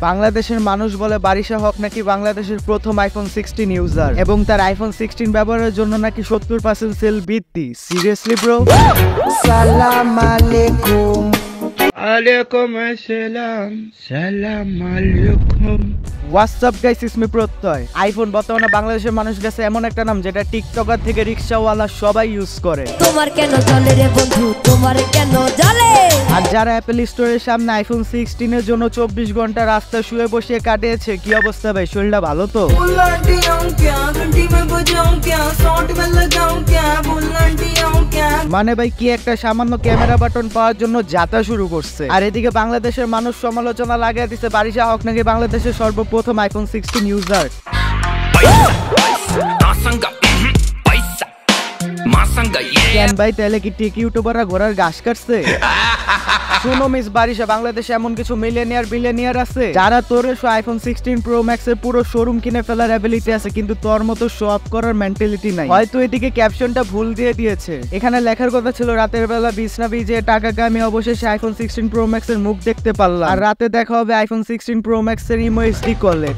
বাংলাদেশের মানুষ বলে বারিশা হক নাকি বাংলাদেশের প্রথম আইফোন 16 ইউজার এবং তার আইফোন 16 ব্যবহারের জন্য নাকি 70% সেল বৃদ্ধি। Seriously bro? সালাম আলাইকুম। আলাইকুম আসসালাম। সালাম আলাইকুম। হোয়াটসঅ্যাপ গাইস, ইসমি প্রত্যয়। আইফোন বর্তমানে বাংলাদেশের মানুষ কাছে এমন একটা নাম যেটা টিকটকার থেকে রিক্সাওয়ালা সবাই ইউজ করে। তোমার কেন চলে রে বন্ধু, তোমার কেন জ্বলে? আর যারা অ্যাপল স্টোরের সামনে আইফোন 16 এর জন্য 24 ঘন্টা রাস্তা শুয়ে বসে কাটিয়েছে, কি অবস্থা ভাই? শরীরটা ভালো তো? মানে ভাই কি একটা সামান্য ক্যামেরা বাটন পাওয়ার জন্য যাত্রা শুরু করছে। আর এদিকে বাংলাদেশের মানুষ সমালোচনা লাগিয়ে দিচ্ছে বারিশা হক নাকি বাংলাদেশের সর্বপ্রথম আইফোন 16 ইউজার। কেন ভাই, তাহলে কি টিক ইউটিউবাররা ঘোড়ার ঘাস কাটছে? শুনো মিস বারিশা, বাংলাদেশে এমন কিছু বিলিয়নিয়ার আছে যারা তোর আইফোন 16 প্রো ম্যাক্স এর পুরো শোরুম কিনে ফেলার অ্যাবিলিটি আছে, কিন্তু তোর মতো শো অফ করার মেন্টালিটি নাই। হয়তো এদিকে ক্যাপশনটা ভুল দিয়ে দিয়েছে। এখানে লেখার কথা ছিল রাতের বেলা বিছনা ভিজে টাকা কামি অবশেষে আইফোন 16 প্রো ম্যাক্স এর মুখ দেখতে পারলাম। আর রাতে দেখা হবে আইফোন 16 প্রো ম্যাক্স এর ইমো এইচডি কলে।